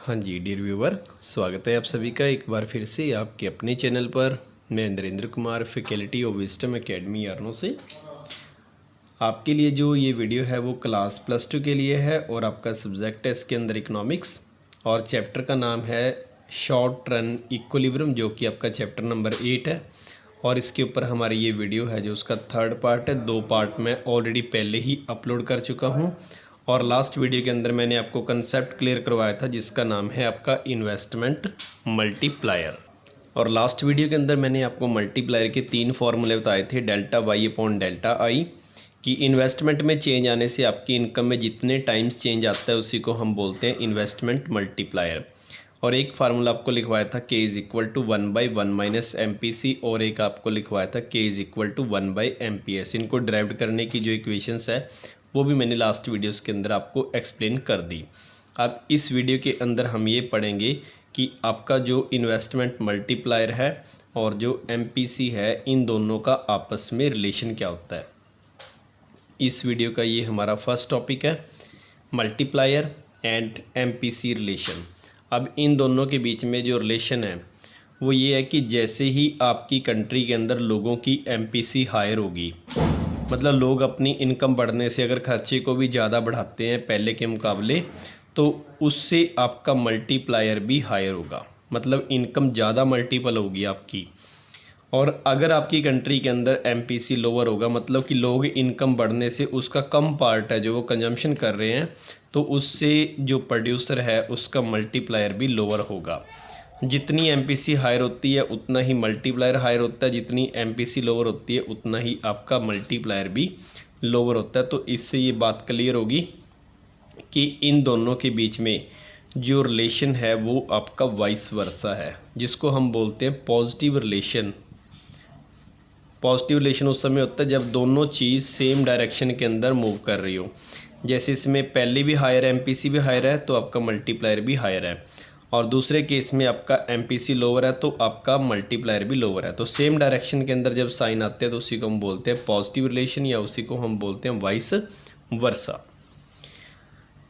हाँ जी dear viewer, स्वागत है आप सभी का एक बार फिर से आपके अपने चैनल पर। मैं Narendra Kumar, faculty of Wisdom Academy यार्नो से आपके लिए जो ये वीडियो है वो क्लास +2 के लिए है और आपका सब्जेक्ट है इसके अंदर इकोनॉमिक्स और चैप्टर का नाम है शॉर्ट रन इक्विलिब्रियम, जो कि आपका चैप्टर नंबर 8 है। और इसके ऊपर हमारी ये वीडियो है जो उसका 3rd पार्ट है। 2 पार्ट मैं ऑलरेडी पहले ही अपलोड कर चुका हूँ और लास्ट वीडियो के अंदर मैंने आपको कंसेप्ट क्लियर करवाया था जिसका नाम है आपका इन्वेस्टमेंट मल्टीप्लायर। और लास्ट वीडियो के अंदर मैंने आपको मल्टीप्लायर के 3 फॉर्मूले बताए थे, delta Y upon delta I, कि इन्वेस्टमेंट में चेंज आने से आपकी इनकम में जितने टाइम्स चेंज आता है उसी को हम बोलते हैं इन्वेस्टमेंट मल्टीप्लायर। और एक फार्मूला आपको लिखवाया था k is equal to 1/1 minus MPC और एक आपको लिखवाया था k is equal to 1/MPS। इनको ड्राइव करने की जो इक्वेशंस है वो भी मैंने लास्ट वीडियोस के अंदर आपको एक्सप्लेन कर दी। अब इस वीडियो के अंदर हम ये पढ़ेंगे कि आपका जो इन्वेस्टमेंट मल्टीप्लायर है और जो MPC है, इन दोनों का आपस में रिलेशन क्या होता है। इस वीडियो का ये हमारा फर्स्ट टॉपिक है, मल्टीप्लायर एंड MPC रिलेशन। अब इन दोनों के बीच में जो रिलेशन है वो ये है कि जैसे ही आपकी कंट्री के अंदर लोगों की MPC हायर होगी, मतलब लोग अपनी इनकम बढ़ने से अगर खर्चे को भी ज़्यादा बढ़ाते हैं पहले के मुकाबले, तो उससे आपका मल्टीप्लायर भी हायर होगा, मतलब इनकम ज़्यादा मल्टीपल होगी आपकी। और अगर आपकी कंट्री के अंदर MPC लोअर होगा, मतलब कि लोग इनकम बढ़ने से उसका कम पार्ट है जो वो कंजम्पशन कर रहे हैं, तो उससे जो प्रोड्यूसर है उसका मल्टीप्लायर भी लोअर होगा। जितनी MPC हायर होती है उतना ही मल्टीप्लायर हायर होता है, जितनी MPC लोअर होती है उतना ही आपका मल्टीप्लायर भी लोअर होता है। तो इससे ये बात क्लियर होगी कि इन दोनों के बीच में जो रिलेशन है वो आपका वाइस वर्सा है, जिसको हम बोलते हैं पॉजिटिव रिलेशन। पॉजिटिव रिलेशन उस समय होता है जब दोनों चीज़ सेम डायरेक्शन के अंदर मूव कर रही हो। जैसे इसमें पहले भी हायर है, MPC भी हायर है, तो आपका मल्टीप्लायर भी हायर है। और दूसरे केस में आपका MPC लोअर है तो आपका मल्टीप्लायर भी लोअर है। तो सेम डायरेक्शन के अंदर जब साइन आते हैं तो उसी को हम बोलते हैं पॉजिटिव रिलेशन, या उसी को हम बोलते हैं वाइस वर्सा।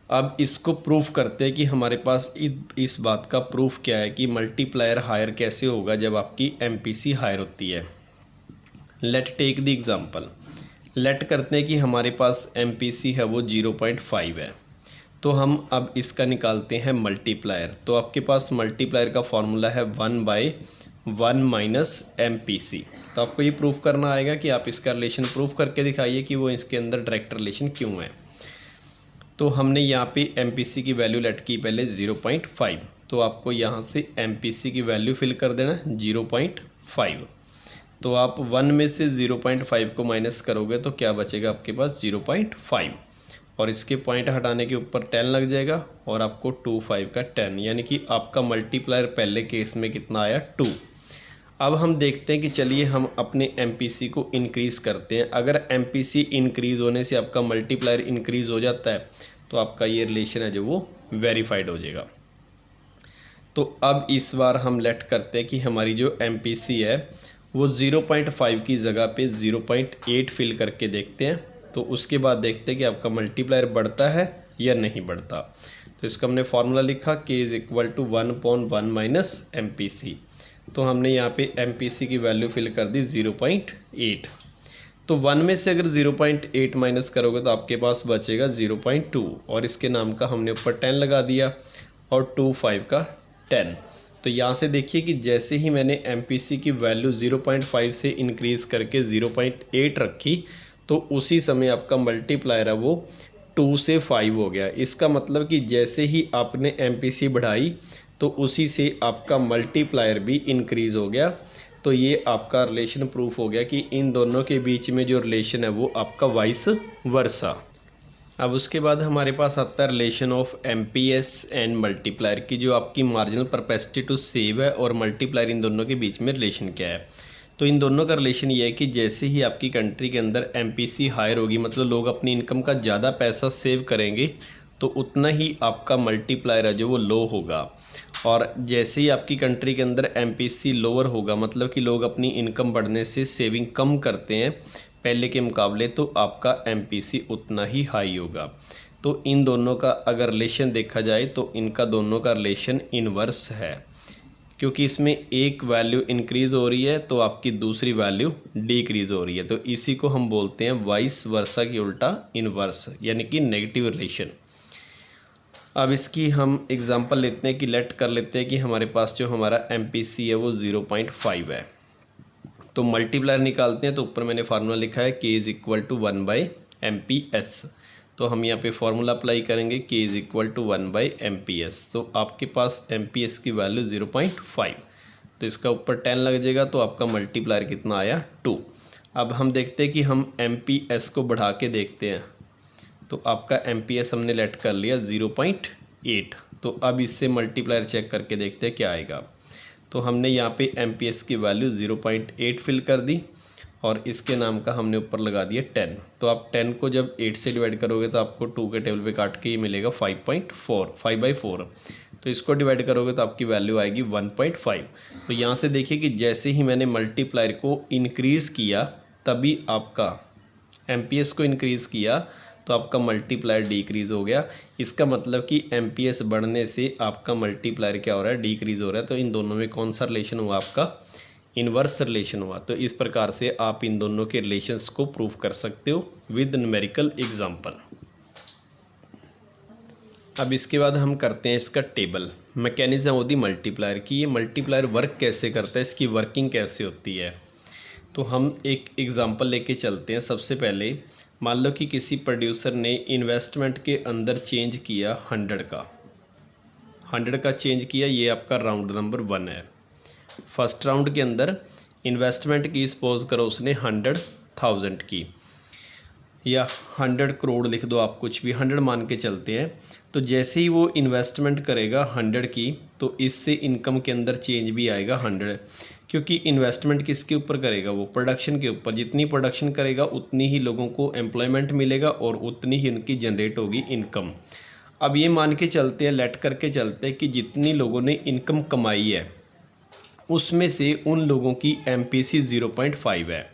अब इसको प्रूफ करते हैं कि हमारे पास इस बात का प्रूफ क्या है कि मल्टीप्लायर हायर कैसे होगा जब आपकी MPC हायर होती है। Let take the example. Let करते हैं कि हमारे पास MPC है वो 0.5 है, तो हम अब इसका निकालते हैं मल्टीप्लायर। तो आपके पास मल्टीप्लायर का फॉर्मूला है 1/1 माइनस MPC। तो आपको ये प्रूफ करना आएगा कि आप इसका रिलेशन प्रूफ करके दिखाइए कि वो इसके अंदर डायरेक्ट रिलेशन क्यों है। तो हमने यहाँ पे MPC की वैल्यू लेट की पहले 0.5, तो आपको यहाँ से MPC की वैल्यू फिल कर देना 0.5। तो आप 1 में से 0.5 को माइनस करोगे तो क्या बचेगा आपके पास 0.5, और इसके पॉइंट हटाने के ऊपर 10 लग जाएगा और आपको 25 का 10, यानी कि आपका मल्टीप्लायर पहले केस में कितना आया 2। अब हम देखते हैं कि चलिए हम अपने MPC को इंक्रीज़ करते हैं। अगर MPC इंक्रीज़ होने से आपका मल्टीप्लायर इंक्रीज़ हो जाता है तो आपका ये रिलेशन है जो वो वेरीफाइड हो जाएगा। तो अब इस बार हम लेट करते हैं कि हमारी जो MPC है वो 0.5 की जगह पे 0.8 फिल करके देखते हैं। तो उसके बाद देखते हैं कि आपका मल्टीप्लायर बढ़ता है या नहीं बढ़ता। तो इसका हमने फार्मूला लिखा k is equal to 1/1 minus MPC। तो हमने यहाँ पे MPC की वैल्यू फिल कर दी 0.8। तो 1 में से अगर 0.8 माइनस करोगे तो आपके पास बचेगा 0.2, और इसके नाम का हमने ऊपर 10 लगा दिया और 25 का 10। तो यहाँ से देखिए कि जैसे ही मैंने MPC की वैल्यू 0.5 से इंक्रीज़ करके 0.8 रखी तो उसी समय आपका मल्टीप्लायर है वो 2 से 5 हो गया। इसका मतलब कि जैसे ही आपने MPC बढ़ाई तो उसी से आपका मल्टीप्लायर भी इंक्रीज़ हो गया। तो ये आपका रिलेशन प्रूफ हो गया कि इन दोनों के बीच में जो रिलेशन है वो आपका वाइस वर्सा। अब उसके बाद हमारे पास आता है relation of MPS and multiplier की, जो आपकी मार्जिनल परपेसिटी टू सेव है और मल्टीप्लायर, इन दोनों के बीच में रिलेशन क्या है। तो इन दोनों का रिलेशन ये है कि जैसे ही आपकी कंट्री के अंदर MPC हायर होगी, मतलब लोग अपनी इनकम का ज़्यादा पैसा सेव करेंगे, तो उतना ही आपका मल्टीप्लायर है जो वो लो होगा। और जैसे ही आपकी कंट्री के अंदर MPC लोअर होगा, मतलब कि लोग अपनी इनकम बढ़ने से सेविंग कम करते हैं पहले के मुकाबले, तो आपका MPC उतना ही हाई होगा। तो इन दोनों का अगर रिलेशन देखा जाए तो इनका दोनों का रिलेशन इनवर्स है, क्योंकि इसमें एक वैल्यू इंक्रीज़ हो रही है तो आपकी दूसरी वैल्यू डिक्रीज़ हो रही है। तो इसी को हम बोलते हैं वाइस वर्सा की उल्टा इनवर्स, यानी कि नेगेटिव रिलेशन। अब इसकी हम एग्जांपल लेते हैं कि लेट कर लेते हैं कि हमारे पास जो हमारा MPC है वो 0.5 है। तो मल्टीप्लायर निकालते हैं, तो ऊपर मैंने फार्मूला लिखा है K = 1/MPS। तो हम यहाँ पे फार्मूला अप्लाई करेंगे K = 1/MPS। तो आपके पास MPS की वैल्यू 0.5, तो इसका ऊपर 10 लग जाएगा, तो आपका मल्टीप्लायर कितना आया 2। अब हम देखते हैं कि हम MPS को बढ़ा के देखते हैं, तो आपका MPS हमने लेट कर लिया 0.8। तो अब इससे मल्टीप्लायर चेक करके देखते हैं क्या आएगा। तो हमने यहाँ पे MPS की वैल्यू 0.8 फिल कर दी और इसके नाम का हमने ऊपर लगा दिया 10। तो आप 10 को जब 8 से डिवाइड करोगे तो आपको 2 के टेबल पे काट के ये मिलेगा 5/4। तो इसको डिवाइड करोगे तो आपकी वैल्यू आएगी 1.5। तो यहाँ से देखिए कि जैसे ही मैंने मल्टीप्लायर को इंक्रीज़ किया तभी आपका MPS को इंक्रीज़ किया तो आपका मल्टीप्लायर डिक्रीज़ हो गया। इसका मतलब कि MPS बढ़ने से आपका मल्टीप्लायर क्या हो रहा है, डिक्रीज़ हो रहा है। तो इन दोनों में कौन सा रिलेशन हुआ, आपका इन्वर्स रिलेशन हुआ। तो इस प्रकार से आप इन दोनों के रिलेशंस को प्रूव कर सकते हो विद न्यूमेरिकल एग्जांपल। अब इसके बाद हम करते हैं इसका टेबल, मैकेनिज्म होती मल्टीप्लायर की। ये मल्टीप्लायर वर्क कैसे करता है, इसकी वर्किंग कैसे होती है। तो हम एक एग्ज़ाम्पल लेके चलते हैं। सबसे पहले मान लो कि किसी प्रोड्यूसर ने इन्वेस्टमेंट के अंदर चेंज किया 100 का चेंज किया। ये आपका राउंड नंबर 1 है। फर्स्ट राउंड के अंदर इन्वेस्टमेंट की सपोज करो उसने 100,000 की, या 100 करोड़ लिख दो आप, कुछ भी 100 मान के चलते हैं। तो जैसे ही वो इन्वेस्टमेंट करेगा 100 की, तो इससे इनकम के अंदर चेंज भी आएगा 100, क्योंकि इन्वेस्टमेंट किसके ऊपर करेगा, वो प्रोडक्शन के ऊपर। जितनी प्रोडक्शन करेगा उतनी ही लोगों को एम्प्लॉयमेंट मिलेगा और उतनी ही उनकी जनरेट होगी इनकम। अब ये मान के चलते हैं, लेट करके चलते हैं कि जितनी लोगों ने इनकम कमाई है उसमें से उन लोगों की MPC 0.5 है।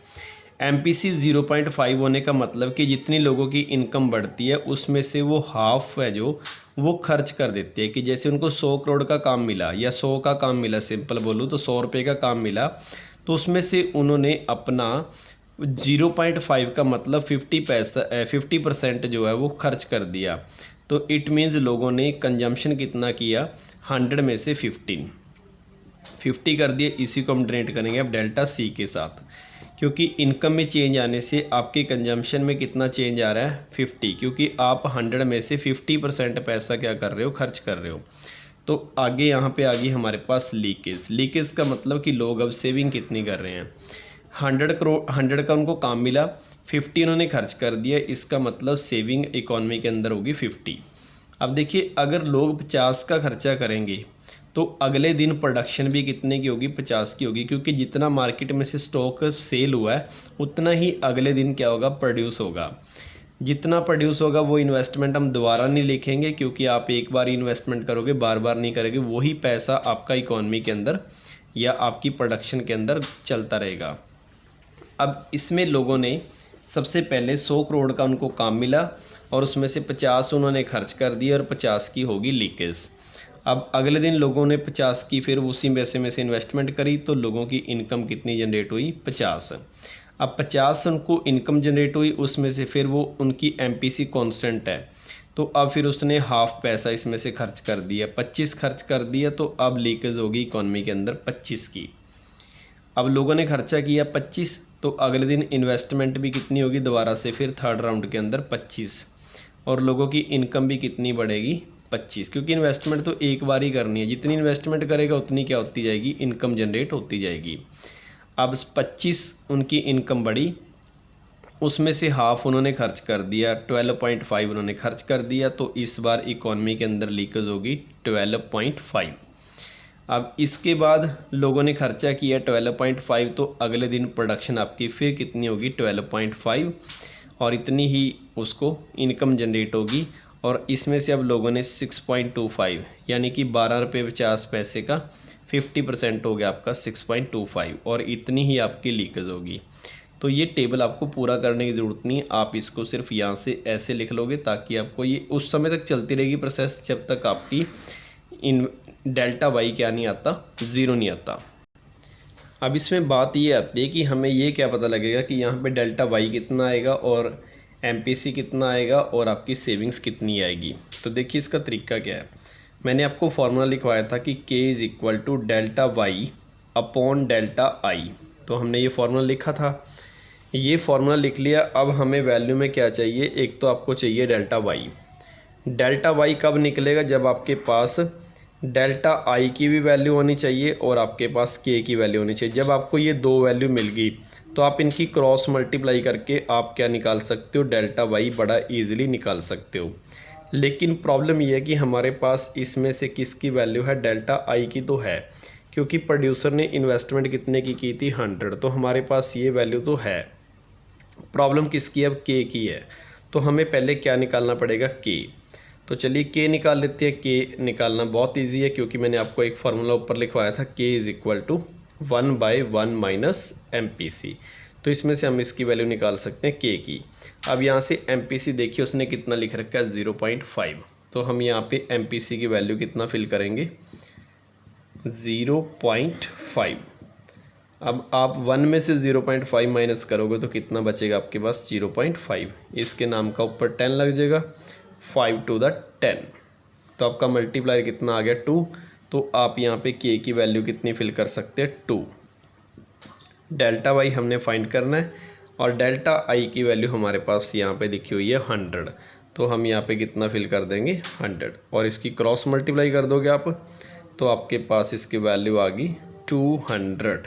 MPC 0.5 होने का मतलब कि जितनी लोगों की इनकम बढ़ती है उसमें से वो हाफ है जो वो खर्च कर देते हैं। कि जैसे उनको 100 करोड़ का काम मिला या 100 का काम मिला, सिंपल बोलूँ तो 100 रुपये का काम मिला, तो उसमें से उन्होंने अपना 0.5 का मतलब 50% जो है वो खर्च कर दिया। तो इट मीन्स लोगों ने कंजम्पशन कितना किया, 100 में से 50 कर दिए। इसी को हम डोनेट करेंगे अब डेल्टा C के साथ, क्योंकि इनकम में चेंज आने से आपके कंजम्पशन में कितना चेंज आ रहा है 50, क्योंकि आप 100 में से 50% पैसा क्या कर रहे हो, खर्च कर रहे हो। तो आगे यहाँ पे आ गई हमारे पास लीकेज का मतलब कि लोग अब सेविंग कितनी कर रहे हैं। 100 का उनको काम मिला, 50 उन्होंने खर्च कर दिया, इसका मतलब सेविंग इकॉनमी के अंदर होगी 50। अब देखिए अगर लोग 50 का खर्चा करेंगे तो अगले दिन प्रोडक्शन भी कितने की होगी, 50 की होगी, क्योंकि जितना मार्केट में से स्टॉक सेल हुआ है उतना ही अगले दिन क्या होगा, प्रोड्यूस होगा। जितना प्रोड्यूस होगा वो इन्वेस्टमेंट हम दोबारा नहीं लिखेंगे, क्योंकि आप एक बार इन्वेस्टमेंट करोगे बार बार नहीं करोगे, वही पैसा आपका इकॉनमी के अंदर या आपकी प्रोडक्शन के अंदर चलता रहेगा। अब इसमें लोगों ने सबसे पहले 100 करोड़ का उनको काम मिला और उसमें से 50 उन्होंने खर्च कर दिए और 50 की होगी लीकेज। अब अगले दिन लोगों ने 50 की फिर उसी पैसे में से इन्वेस्टमेंट करी, तो लोगों की इनकम कितनी जनरेट हुई, 50। अब 50 उनको इनकम जनरेट हुई, उसमें से फिर वो उनकी MPC कांस्टेंट है, तो अब फिर उसने हाफ पैसा इसमें से खर्च कर दिया, 25 खर्च कर दिया, तो अब लीकेज होगी इकॉनमी के अंदर 25 की। अब लोगों ने खर्चा किया 25, तो अगले दिन इन्वेस्टमेंट भी कितनी होगी दोबारा से फिर थर्ड राउंड के अंदर 25, और लोगों की इनकम भी कितनी बढ़ेगी, 25, क्योंकि इन्वेस्टमेंट तो एक बार ही करनी है। जितनी इन्वेस्टमेंट करेगा उतनी क्या होती जाएगी, इनकम जनरेट होती जाएगी। अब 25 उनकी इनकम बढ़ी, उसमें से हाफ उन्होंने खर्च कर दिया, 12.5 उन्होंने खर्च कर दिया, तो इस बार इकॉनमी के अंदर लीकेज होगी 12.5। अब इसके बाद लोगों ने खर्चा किया 12.5, तो अगले दिन प्रोडक्शन आपकी फिर कितनी होगी, 12.5, और इतनी ही उसको इनकम जनरेट होगी। और इसमें से अब लोगों ने 6.25 यानी कि 12 रुपये 50 पैसे का 50% हो गया आपका 6.25, और इतनी ही आपकी लीकेज होगी। तो ये टेबल आपको पूरा करने की ज़रूरत नहीं है, आप इसको सिर्फ यहाँ से ऐसे लिख लोगे ताकि आपको ये उस समय तक चलती रहेगी प्रोसेस जब तक आपकी इन डेल्टा वाई क्या नहीं आता, ज़ीरो नहीं आता। अब इसमें बात ये आती है कि हमें ये क्या पता लगेगा कि यहाँ पे डेल्टा वाई कितना आएगा और एमपीसी कितना आएगा और आपकी सेविंग्स कितनी आएगी। तो देखिए इसका तरीका क्या है। मैंने आपको फार्मूला लिखवाया था कि k is equal to delta Y upon delta I. तो हमने ये फार्मूला लिखा था, ये फार्मूला लिख लिया। अब हमें वैल्यू में क्या चाहिए, एक तो आपको चाहिए डेल्टा वाई। डेल्टा वाई कब निकलेगा, जब आपके पास डेल्टा आई की भी वैल्यू होनी चाहिए और आपके पास के की वैल्यू होनी चाहिए। जब आपको ये दो वैल्यू मिल गई तो आप इनकी क्रॉस मल्टीप्लाई करके आप क्या निकाल सकते हो, डेल्टा वाई बड़ा ईजिली निकाल सकते हो। लेकिन प्रॉब्लम ये है कि हमारे पास इसमें से किसकी वैल्यू है, डेल्टा आई की तो है, क्योंकि प्रोड्यूसर ने इन्वेस्टमेंट कितने की थी, 100। तो हमारे पास ये वैल्यू तो है। प्रॉब्लम किसकी है, अब के की है। तो हमें पहले क्या निकालना पड़ेगा, के। तो चलिए के निकाल लेते हैं। के निकालना बहुत इजी है, क्योंकि मैंने आपको एक फार्मूला ऊपर लिखवाया था, K is equal to 1/1 minus MPC. तो इसमें से हम इसकी वैल्यू निकाल सकते हैं के की। अब यहाँ से एमपीसी देखिए उसने कितना लिख रखा है, 0.5। तो हम यहाँ पे एमपीसी की वैल्यू कितना फिल करेंगे, 0.5। अब आप 1 में से 0.5 माइनस करोगे तो कितना बचेगा आपके पास, 0.5। इसके नाम का ऊपर 10 लग जाएगा, 5 to the 10। तो आपका मल्टीप्लायर कितना आ गया, 2। तो आप यहाँ पे के की वैल्यू कितनी फिल कर सकते हैं, 2। डेल्टा वाई हमने फाइंड करना है और डेल्टा आई की वैल्यू हमारे पास यहाँ पे लिखी हुई है 100। तो हम यहाँ पे कितना फिल कर देंगे, 100, और इसकी क्रॉस मल्टीप्लाई कर दोगे आप तो आपके पास इसकी वैल्यू आ गई 200।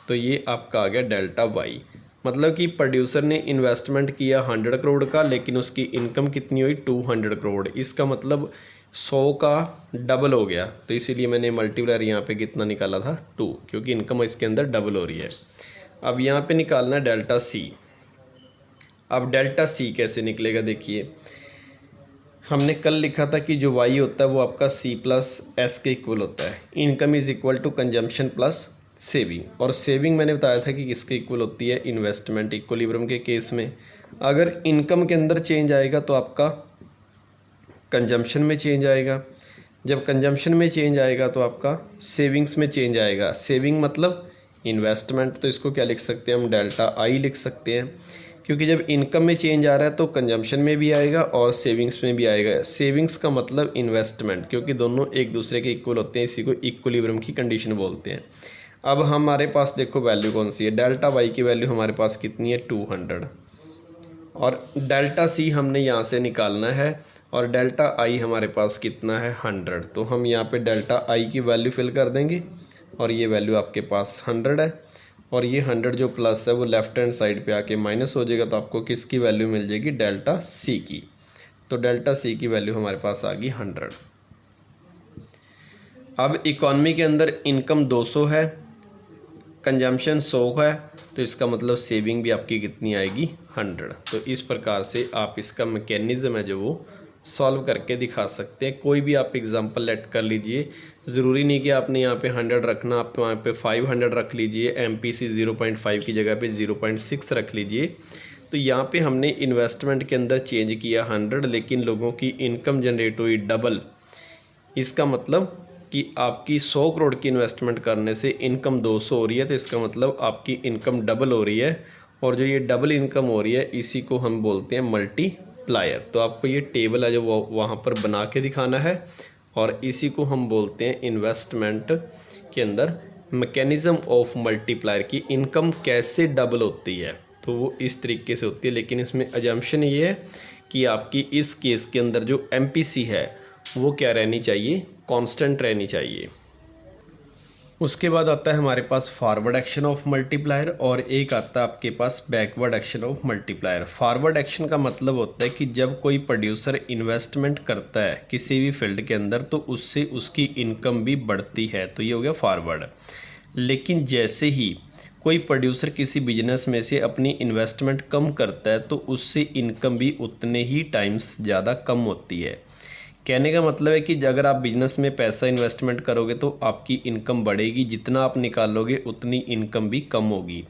तो ये आपका आ गया डेल्टा वाई। मतलब कि प्रोड्यूसर ने इन्वेस्टमेंट किया 100 करोड़ का, लेकिन उसकी इनकम कितनी हुई, 200 करोड़। इसका मतलब 100 का डबल हो गया। तो इसीलिए मैंने मल्टीप्लायर यहाँ पे कितना निकाला था, 2, क्योंकि इनकम इसके अंदर डबल हो रही है। अब यहाँ पे निकालना है डेल्टा सी। अब डेल्टा सी कैसे निकलेगा, देखिए हमने कल लिखा था कि जो वाई होता है वो आपका सी प्लस एस के इक्वल होता है। Income is equal to consumption plus saving, और सेविंग मैंने बताया था कि किसके इक्वल होती है, इन्वेस्टमेंट। इक्विलिब्रियम के केस में अगर इनकम के अंदर चेंज आएगा तो आपका कंजम्पशन में चेंज आएगा, जब कंजम्पशन में चेंज आएगा तो आपका सेविंग्स में चेंज आएगा। सेविंग मतलब इन्वेस्टमेंट, तो इसको क्या लिख सकते हैं हम, डेल्टा आई लिख सकते हैं, क्योंकि जब इनकम में चेंज आ रहा है तो कंजम्पशन में भी आएगा और सेविंग्स में भी आएगा। सेविंग्स का मतलब इन्वेस्टमेंट, क्योंकि दोनों एक दूसरे के इक्वल होते हैं, इसी को इक्विलिब्रियम की कंडीशन बोलते हैं। अब हमारे पास देखो वैल्यू कौन सी है, डेल्टा वाई की वैल्यू हमारे पास कितनी है, 200, और डेल्टा सी हमने यहाँ से निकालना है, और डेल्टा आई हमारे पास कितना है, 100। तो हम यहाँ पे डेल्टा आई की वैल्यू फिल कर देंगे और ये वैल्यू आपके पास 100 है, और ये 100 जो प्लस है वो लेफ्ट हैंड साइड पे आके माइनस हो जाएगा। तो आपको किसकी वैल्यू मिल जाएगी, डेल्टा सी की। तो डेल्टा सी की वैल्यू हमारे पास आ गई 100। अब इकॉनमी के अंदर इनकम 200 है, कंजम्पशन 100 है, तो इसका मतलब सेविंग भी आपकी कितनी आएगी, 100। तो इस प्रकार से आप इसका मैकेनिज़्म है जो वो सॉल्व करके दिखा सकते हैं। कोई भी आप एग्जांपल लेट कर लीजिए, ज़रूरी नहीं कि आपने यहाँ पे 100 रखना, आप वहाँ पे 500 रख लीजिए, एमपीसी 0.5 की जगह पे 0.6 रख लीजिए। तो यहाँ पे हमने इन्वेस्टमेंट के अंदर चेंज किया 100, लेकिन लोगों की इनकम जनरेट हुई डबल। इसका मतलब कि आपकी 100 करोड़ की इन्वेस्टमेंट करने से इनकम 200 हो रही है, तो इसका मतलब आपकी इनकम डबल हो रही है, और जो ये डबल इनकम हो रही है इसी को हम बोलते हैं मल्टीप्लायर। तो आपको ये टेबल है जो वो वहाँ पर बना के दिखाना है, और इसी को हम बोलते हैं इन्वेस्टमेंट के अंदर मैकेनिज़्म ऑफ मल्टीप्लायर की इनकम कैसे डबल होती है। तो वो इस तरीके से होती है, लेकिन इसमें अजम्पशन ये है कि आपकी इस केस के अंदर जो एमपीसी है वो क्या रहनी चाहिए, कांस्टेंट रहनी चाहिए। उसके बाद आता है हमारे पास फॉरवर्ड एक्शन ऑफ मल्टीप्लायर, और एक आता है आपके पास backward action of multiplier. Forward action का मतलब होता है कि जब कोई प्रोड्यूसर इन्वेस्टमेंट करता है किसी भी फील्ड के अंदर तो उससे उसकी इनकम भी बढ़ती है, तो ये हो गया फॉरवर्ड। लेकिन जैसे ही कोई प्रोड्यूसर किसी बिजनेस में से अपनी इन्वेस्टमेंट कम करता है तो उससे इनकम भी उतने ही टाइम्स ज़्यादा कम होती है। कहने का मतलब है कि अगर आप बिजनेस में पैसा इन्वेस्टमेंट करोगे तो आपकी इनकम बढ़ेगी, जितना आप निकालोगे उतनी इनकम भी कम होगी।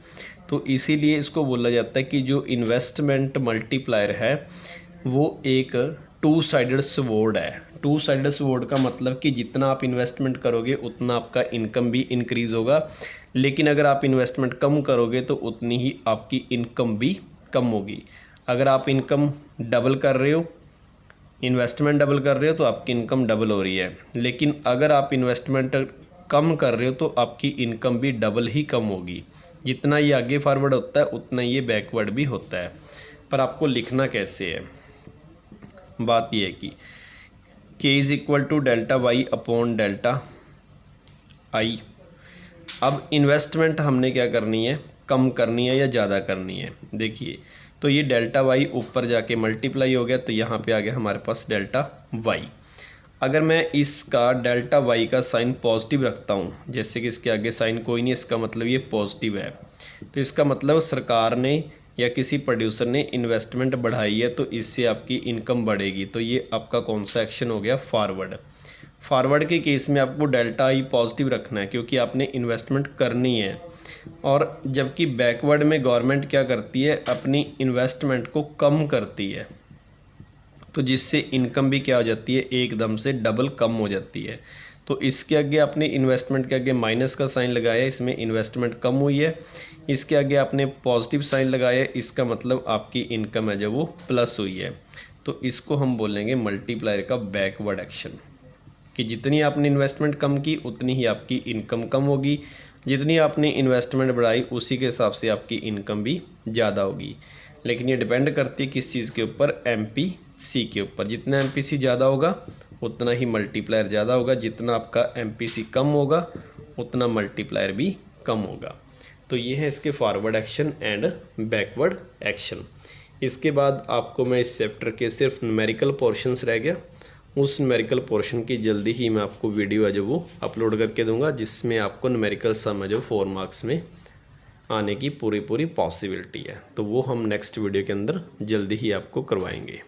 तो इसीलिए इसको बोला जाता है कि जो इन्वेस्टमेंट मल्टीप्लायर है वो एक टू साइडेड स्वॉर्ड है। टू साइडेड स्वॉर्ड का मतलब कि जितना आप इन्वेस्टमेंट करोगे उतना आपका इनकम भी इंक्रीज़ होगा, लेकिन अगर आप इन्वेस्टमेंट कम करोगे तो उतनी ही आपकी इनकम भी कम होगी। अगर आप इनकम डबल कर रहे हो, इन्वेस्टमेंट डबल कर रहे हो तो आपकी इनकम डबल हो रही है, लेकिन अगर आप इन्वेस्टमेंट कम कर रहे हो तो आपकी इनकम भी डबल ही कम होगी। जितना ये आगे फॉरवर्ड होता है उतना ये बैकवर्ड भी होता है। पर आपको लिखना कैसे है, बात यह है कि k is equal to delta Y upon delta I. अब इन्वेस्टमेंट हमने क्या करनी है, कम करनी है या ज़्यादा करनी है। देखिए तो ये डेल्टा वाई ऊपर जाके मल्टीप्लाई हो गया, तो यहाँ पे आ गया हमारे पास डेल्टा वाई। अगर मैं इसका डेल्टा वाई का साइन पॉजिटिव रखता हूँ, जैसे कि इसके आगे साइन कोई नहीं, इसका मतलब ये पॉजिटिव है, तो इसका मतलब सरकार ने या किसी प्रोड्यूसर ने इन्वेस्टमेंट बढ़ाई है तो इससे आपकी इनकम बढ़ेगी। तो ये आपका कौन सा एक्शन हो गया, फॉरवर्ड। फॉरवर्ड के केस में आपको डेल्टा आई पॉजिटिव रखना है क्योंकि आपने इन्वेस्टमेंट करनी है, और जबकि बैकवर्ड में गवर्नमेंट क्या करती है, अपनी इन्वेस्टमेंट को कम करती है, तो जिससे इनकम भी क्या हो जाती है, एकदम से डबल कम हो जाती है। तो इसके आगे आपने इन्वेस्टमेंट के आगे माइनस का साइन लगाया, इसमें इन्वेस्टमेंट कम हुई है। इसके आगे आपने पॉजिटिव साइन लगाया, इसका मतलब आपकी इनकम है जो वो प्लस हुई है। तो इसको हम बोलेंगे मल्टीप्लायर का बैकवर्ड एक्शन, कि जितनी आपने इन्वेस्टमेंट कम की उतनी ही आपकी इनकम कम होगी, जितनी आपने इन्वेस्टमेंट बढ़ाई उसी के हिसाब से आपकी इनकम भी ज़्यादा होगी। लेकिन ये डिपेंड करती है किस चीज़ के ऊपर, MPC के ऊपर। जितना MPC ज़्यादा होगा उतना ही मल्टीप्लायर ज़्यादा होगा, जितना आपका MPC कम होगा उतना मल्टीप्लायर भी कम होगा। तो ये है इसके forward action and backward action. इसके बाद आपको मैं इस चैप्टर के सिर्फ न्यूमेरिकल पोर्शंस रह गया, उस न्यूमेरिकल पोर्शन की जल्दी ही मैं आपको वीडियो है जो वो अपलोड करके दूंगा, जिसमें आपको न्यूमेरिकल सम है जो 4 मार्क्स में आने की पूरी पॉसिबिलिटी है। तो वो हम नेक्स्ट वीडियो के अंदर जल्दी ही आपको करवाएंगे।